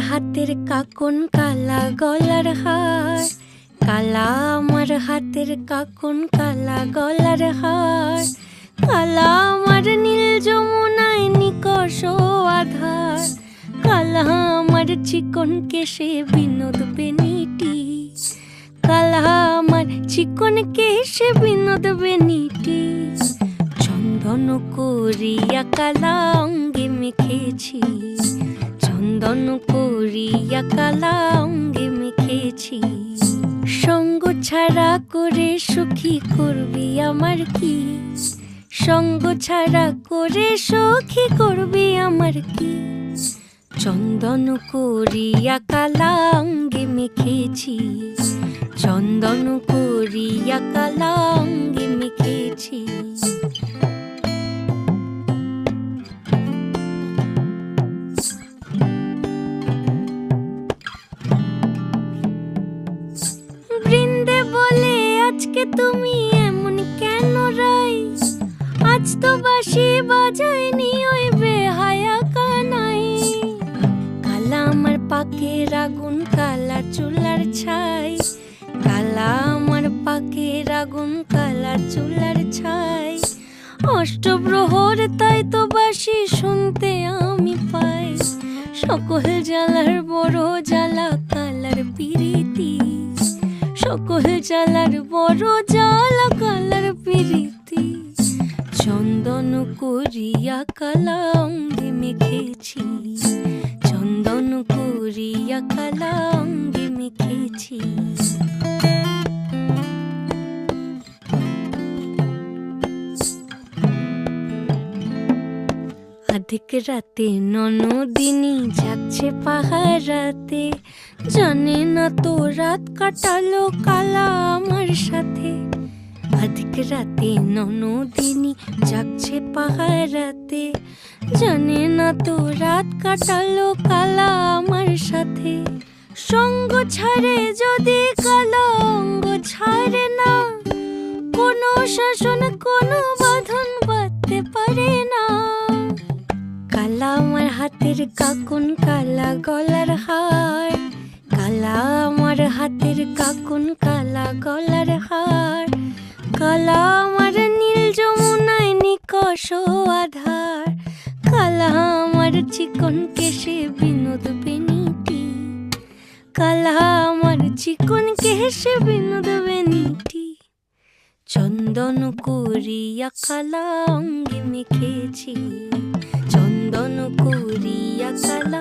হাতের কাকন কালা গলার হার, কালা আমার হাতের কাকন কালা গলার হার, কালা আমার নীল যমুনায় নিকষ আধার, কালা আমার চিকন কেশে বিনোদ বেনিটি, কালা আমার চিকন কেশে বিনোদ বেনিটি। চন্দন করিয়া কালা অঙ্গে মেখেছি, চন্দন করিয়া কালা অঙ্গে মেখেছি। সঙ্গ ছাড়া করে সুখী করবি আমার কি, সঙ্গ ছাড়া করে সখী করবি আমার কি। চন্দন করিয়া কালা অঙ্গে মেখেছি, চন্দন করিয়া কালা অঙ্গে মেখেছি। বৃন্দে বলে আজকে তুমি এমন কেন রাই, আজ তো বাঁশি বাজায়নি ওই বেহায়া কানাই। কালা আমার পাকের আগুন কালা চুলার ছাই, কালা আমার পাকের আগুন কালা চুলার ছাই। অষ্টপ্রহর তাই তো বাঁশি শুনতে আমি পাই, সকল জ্বালার বড় জ্বালা কালার পিরিতি, সকল জ্বালার বড় জ্বালা কালার পিরিতি। চন্দন করিয়া কালা অঙ্গে মেখেছি, চন্দন করিয়া কালা অঙ্গে মেখেছি। আধিক রাতে ননদিনী যাচ্ছে পাহারাতে, জানে না তো রাত কাটালো কালা আমার সাথে। আধিক রাতে ননদিনী যাচ্ছে পাহারাতে, জানে না তো রাত কাটালো কালা আমার সাথে। সঙ্গ ছাড়ে যদি কালা অঙ্গ ছাড়ে না, কোনো শাসন কোনো বাঁধন বাঁধতে পারে না। কালা আমার হাতের কাকন কালা গলার হার, কালা আমার হাতের কাকন কালা গলার হার, কালা আমার নীল যমুনায় নিকষ আধার, কালা আমার চিকন কেশে বিনোদ বেনিটি, কালা আমার চিকন কেশে বিনোদ বেনিটি। চন্দন করিয়া কালা অঙ্গে মেখেছি, চন্দন করিয়া কালা